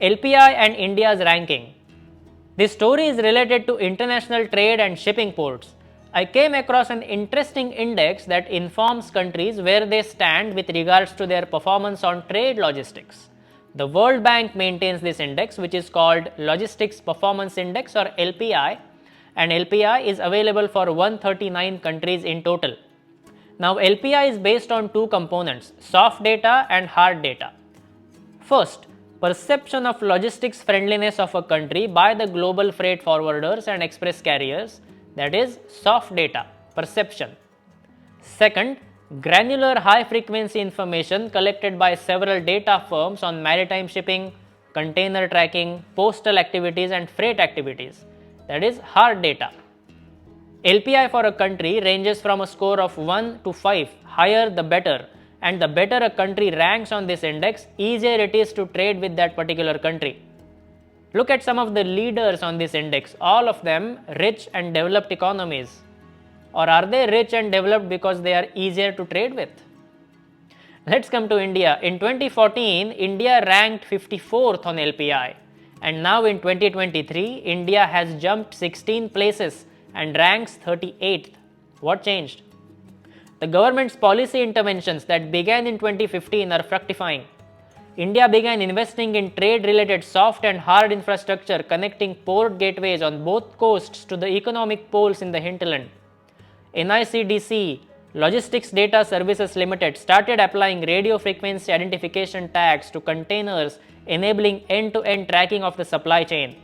LPI and India's ranking. This story is related to international trade and shipping ports. I came across an interesting index that informs countries where they stand with regards to their performance on trade logistics. The World Bank maintains this index, which is called Logistics Performance Index or LPI, and LPI is available for 139 countries in total. Now, LPI is based on two components, soft data and hard data. First, perception of logistics friendliness of a country by the global freight forwarders and express carriers, that is soft data, perception. Second, granular high frequency information collected by several data firms on maritime shipping, container tracking, postal activities and freight activities, that is hard data. LPI for a country ranges from a score of 1 to 5, higher the better, and the better a country ranks on this index, easier it is to trade with that particular country. Look at some of the leaders on this index, all of them rich and developed economies. Or are they rich and developed because they are easier to trade with? Let's come to India. In 2014, India ranked 54th on LPI, and now in 2023, India has jumped 16 places and ranks 38th. What changed? The government's policy interventions that began in 2015 are fructifying. India began investing in trade-related soft and hard infrastructure connecting port gateways on both coasts to the economic poles in the hinterland. NICDC, Logistics Data Services Limited, started applying radio frequency identification tags to containers, enabling end-to-end tracking of the supply chain.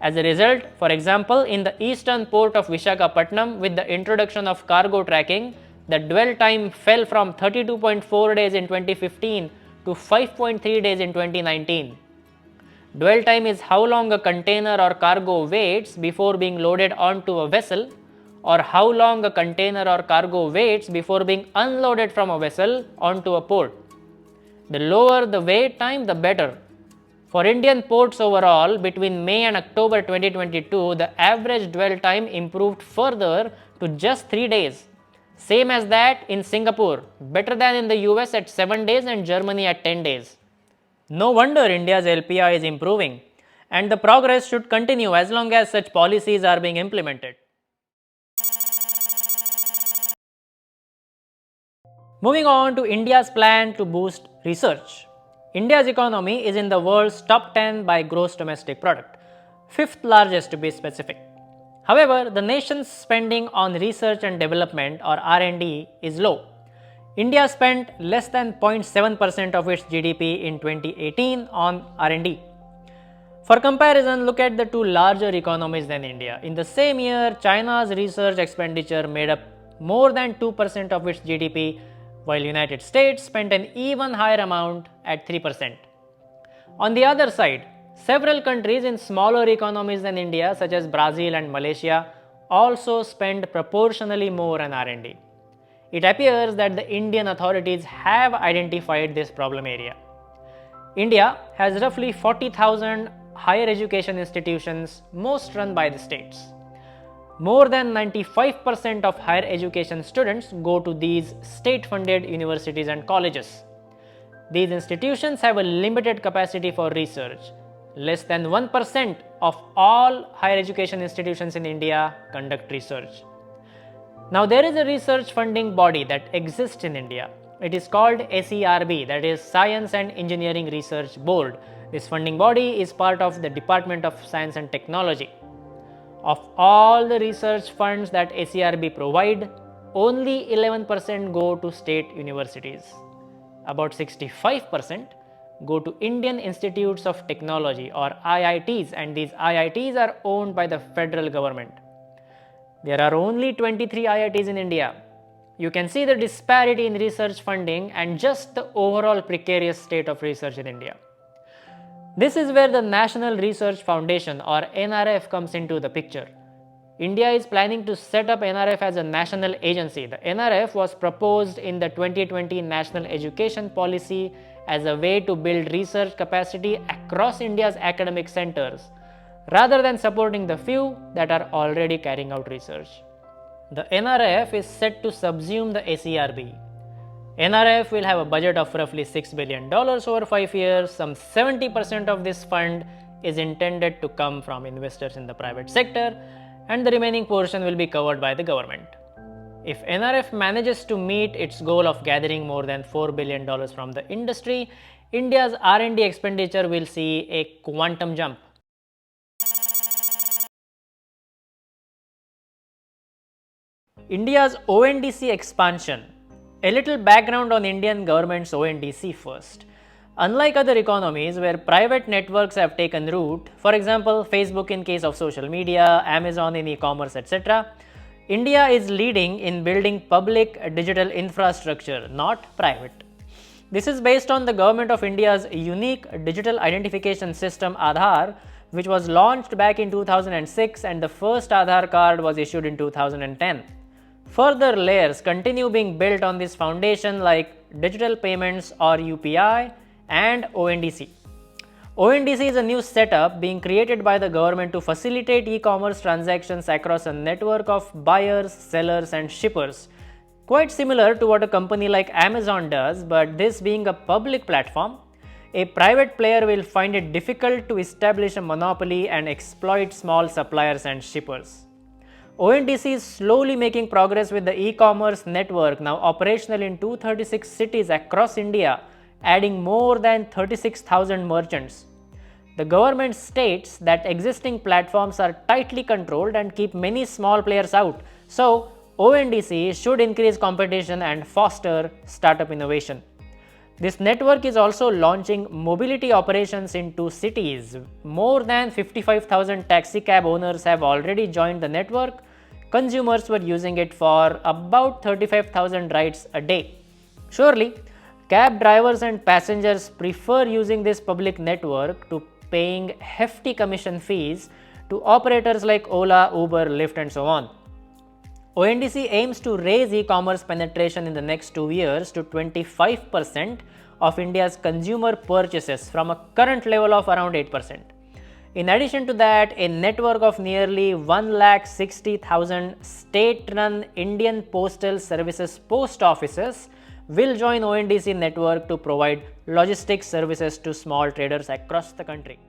As a result, for example, in the eastern port of Visakhapatnam, with the introduction of cargo tracking, the dwell time fell from 32.4 days in 2015 to 5.3 days in 2019. Dwell time is how long a container or cargo waits before being loaded onto a vessel, or how long a container or cargo waits before being unloaded from a vessel onto a port. The lower the wait time, the better. For Indian ports overall, between May and October 2022, the average dwell time improved further to just 3 days. Same as that in Singapore, better than in the US at 7 days and Germany at 10 days. No wonder India's LPI is improving, and the progress should continue as long as such policies are being implemented. Moving on to India's plan to boost research. India's economy is in the world's top 10 by gross domestic product, 5th largest to be specific. However, the nation's spending on research and development or R&D is low. India spent less than 0.7% of its GDP in 2018 on R&D. For comparison, look at the two larger economies than India. In the same year, China's research expenditure made up more than 2% of its GDP, while United States spent an even higher amount at 3%. On the other side, several countries in smaller economies than India, such as Brazil and Malaysia, also spend proportionally more on R&D. It appears that the Indian authorities have identified this problem area. India has roughly 40,000 higher education institutions, most run by the states. More than 95% of higher education students go to these state-funded universities and colleges. These institutions have a limited capacity for research. Less than 1% of all higher education institutions in India conduct research. Now, there is a research funding body that exists in India. It is called SERB, that is Science and Engineering Research Board. This funding body is part of the Department of Science and Technology. Of all the research funds that SERB provide, only 11% go to state universities. About 65% go to Indian Institutes of Technology or IITs, and these IITs are owned by the federal government. There are only 23 IITs in India. You can see the disparity in research funding and just the overall precarious state of research in India. This is where the National Research Foundation or NRF comes into the picture. India is planning to set up NRF as a national agency. The NRF was proposed in the 2020 National Education Policy as a way to build research capacity across India's academic centers, rather than supporting the few that are already carrying out research. The NRF is set to subsume the SERB. NRF will have a budget of roughly $6 billion over 5 years. Some 70% of this fund is intended to come from investors in the private sector, and the remaining portion will be covered by the government. If NRF manages to meet its goal of gathering more than $4 billion from the industry, India's R&D expenditure will see a quantum jump. India's ONDC expansion. A little background on Indian government's ONDC first. Unlike other economies where private networks have taken root, for example Facebook in case of social media, Amazon in e-commerce, etc., India is leading in building public digital infrastructure, not private. This is based on the Government of India's unique digital identification system Aadhaar, which was launched back in 2006 and the first Aadhaar card was issued in 2010. Further layers continue being built on this foundation like digital payments or UPI and ONDC. ONDC is a new setup being created by the government to facilitate e-commerce transactions across a network of buyers, sellers and shippers. Quite similar to what a company like Amazon does, but this being a public platform, a private player will find it difficult to establish a monopoly and exploit small suppliers and shippers. ONDC is slowly making progress with the e-commerce network now operational in 236 cities across India, adding more than 36,000 merchants. The government states that existing platforms are tightly controlled and keep many small players out, so ONDC should increase competition and foster startup innovation. This network is also launching mobility operations in 2 cities. More than 55,000 taxi cab owners have already joined the network. Consumers were using it for about 35,000 rides a day. Surely, cab drivers and passengers prefer using this public network to paying hefty commission fees to operators like Ola, Uber, Lyft and so on. ONDC aims to raise e-commerce penetration in the next 2 years to 25% of India's consumer purchases from a current level of around 8%. In addition to that, a network of nearly 160,000 state-run Indian Postal Services post offices will join ONDC network to provide logistics services to small traders across the country.